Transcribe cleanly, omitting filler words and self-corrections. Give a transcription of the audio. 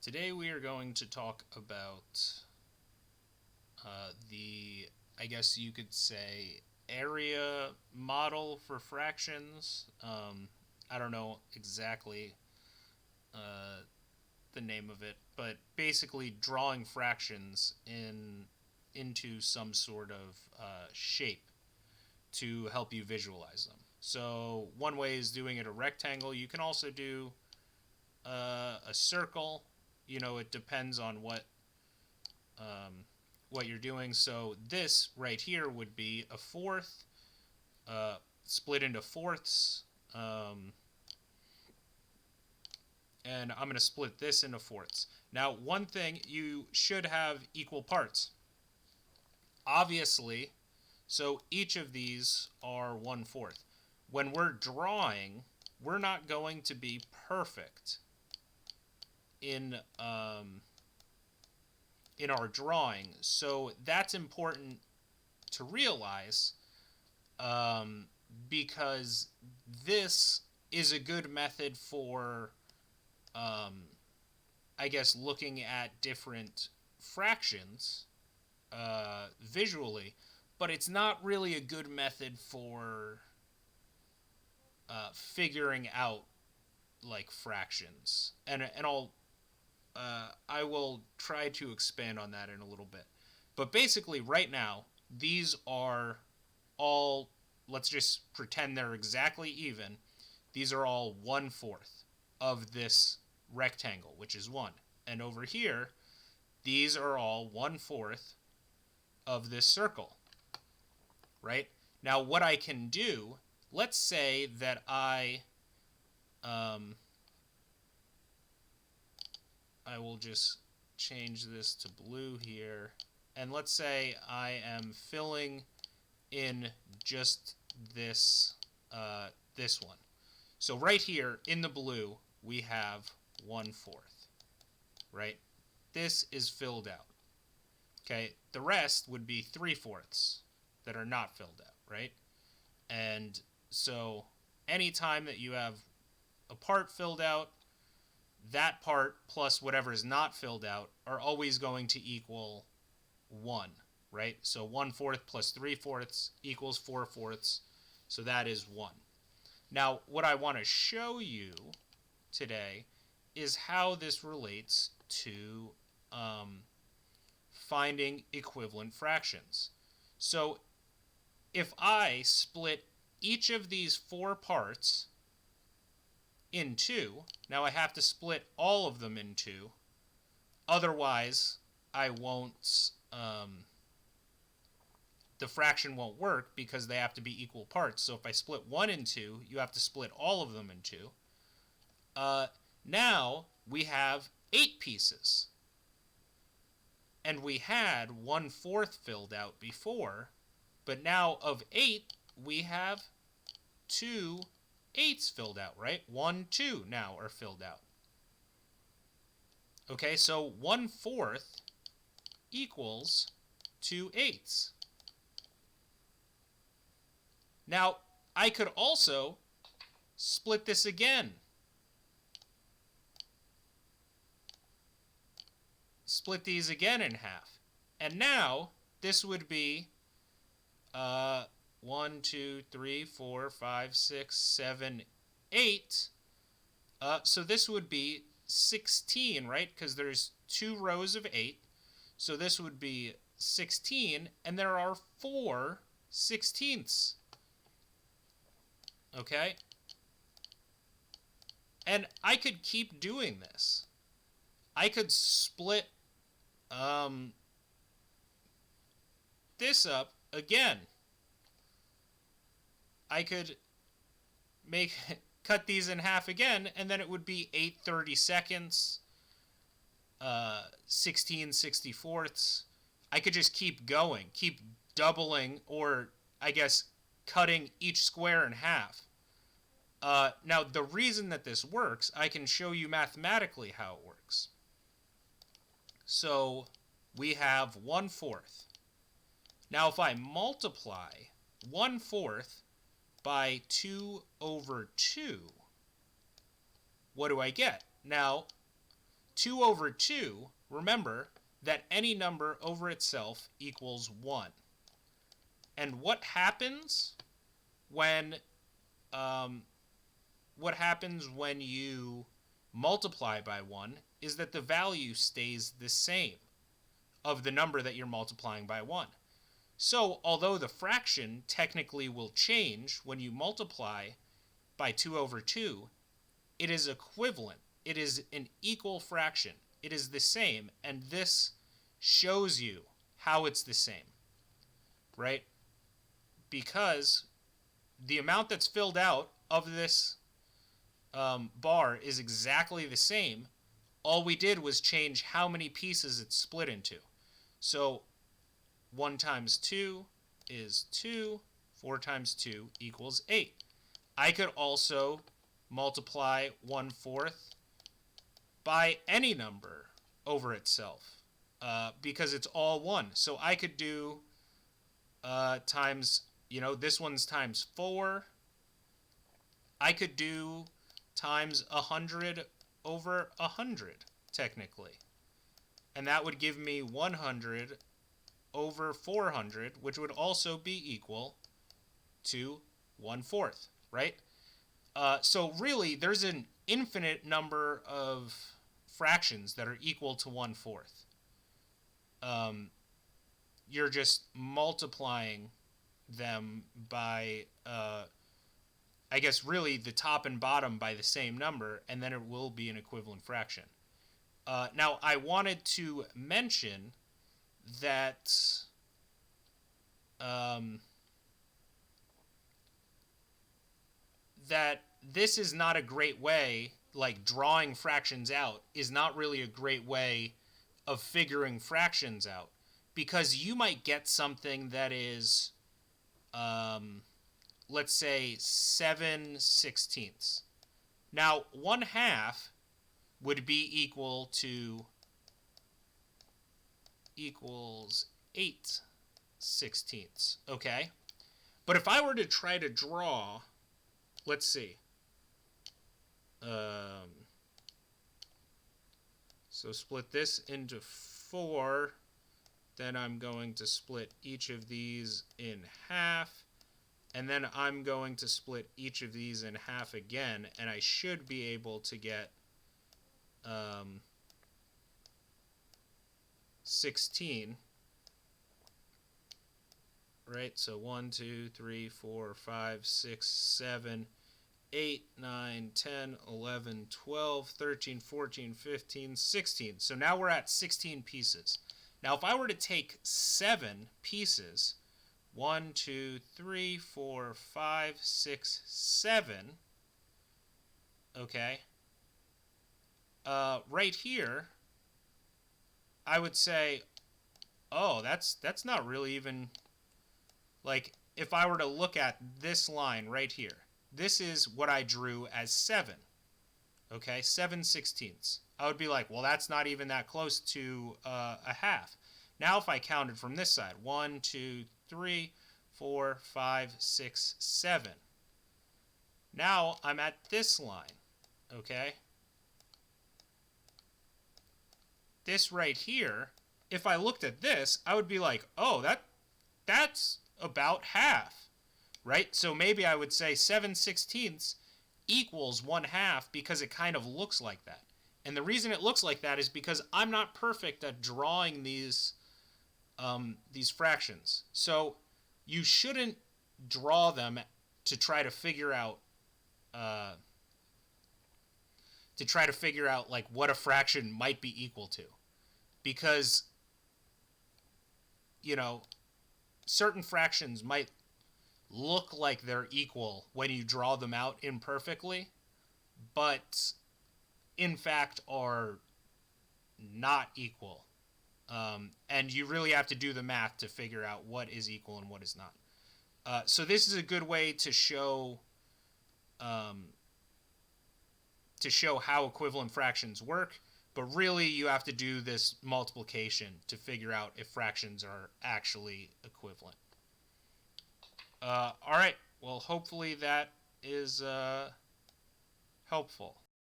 Today we are going to talk about I guess you could say, area model for fractions. I don't know exactly uh, the name of it, but basically drawing fractions into some sort of shape to help you visualize them. So one way is doing it a rectangle. You can also do a circle. It depends on what you're doing. So this right here would be a fourth, split into fourths, and I'm going to split this into fourths. Now, one thing, you should have equal parts. Obviously, so each of these are 1/4. When we're drawing, we're not going to be perfect in our drawing. So that's important to realize, because this is a good method for, I guess, looking at different fractions visually, but it's not really a good method for figuring out like fractions. And I will try to expand on that in a little bit. But basically, right now, these are all, let's just pretend they're exactly even. These are all 1/4 of this rectangle, which is 1. And over here, these are all 1/4 of this circle, right? Now, what I can do, let's say that I will just change this to blue here. And let's say I am filling in just this one. So right here in the blue, we have 1/4, right? This is filled out. Okay, the rest would be 3/4 that are not filled out, right? And so anytime that you have a part filled out, that part plus whatever is not filled out are always going to equal 1, right? So 1/4 plus 3/4 equals 4/4. So that is 1. Now, what I want to show you today is how this relates to finding equivalent fractions. So if I split each of these 4 parts in 2, now I have to split all of them in 2, otherwise I won't, the fraction won't work because they have to be equal parts. So if I split 1 in 2, you have to split all of them in 2. Now we have 8 pieces. And we had 1/4 filled out before, but now of 8, we have 2 eighths filled out, right? 1, 2 now are filled out. Okay, so 1/4 equals 2 eighths. Now, I could also split this again. Split these again in half. And now, this would be 1, 2, 3, 4, 5, 6, 7, 8. So this would be 16, right? Because there's 2 rows of 8. So this would be 16, and there are 4 sixteenths. Okay? And I could keep doing this. I could split this up again. I could cut these in half again, and then it would be 8 32nds, 16 64ths. I could just keep going, keep doubling, or I guess cutting each square in half. Now, the reason that this works, I can show you mathematically how it works. So we have 1/4. Now, if I multiply 1/4 by 2/2, what do I get? Now, 2 over 2, remember that any number over itself equals 1. And what happens when you multiply by 1 is that the value stays the same of the number that you're multiplying by 1. So, although the fraction technically will change when you multiply by 2 over 2, it is equivalent. It is an equal fraction. It is the same, and this shows you how it's the same, right? Because the amount that's filled out of this bar is exactly the same. All we did was change how many pieces it's split into. So 1 times 2 is 2. 4 times 2 equals 8. I could also multiply 1/4 by any number over itself because it's all 1. So I could do times, this one's times 4. I could do times 100 over 100, technically. And that would give me 100 over 400, which would also be equal to 1/4, right? So really, there's an infinite number of fractions that are equal to 1/4. You're just multiplying them by, I guess, really the top and bottom by the same number, and then it will be an equivalent fraction. Now, I wanted to mention that that this is not a great way, like drawing fractions out is not really a great way of figuring fractions out, because you might get something that is, let's say 7/16. Now, 1/2 would be equals 8/16, okay? But if I were to try to draw, let's see, so split this into 4, then I'm going to split each of these in half, and then I'm going to split each of these in half again, and I should be able to get 16, right? So 1, 2, 3, 4, 5, 6, 7, 8, 9, 10, 11, 12, 13, 14, 15, 16. So now we're at 16 pieces. Now if I were to take 7 pieces, 1, 2, 3, 4, 5, 6, 7, okay, right here, I would say, oh, that's not really even, like, if I were to look at this line right here, this is what I drew as 7, okay, 7/16. I would be like, well, that's not even that close to a half. Now if I counted from this side, 1, 2, 3, 4, 5, 6, 7. Now I'm at this line, okay? This right here, if I looked at this, I would be like, oh, that's about half, right? So maybe I would say 7/16 equals 1/2 because it kind of looks like that. And the reason it looks like that is because I'm not perfect at drawing these fractions. So you shouldn't draw them to try to figure out like what a fraction might be equal to, because certain fractions might look like they're equal when you draw them out imperfectly, but in fact are not equal. And you really have to do the math to figure out what is equal and what is not. So this is a good way to show how equivalent fractions work, but really you have to do this multiplication to figure out if fractions are actually equivalent. All right, well, hopefully that is helpful.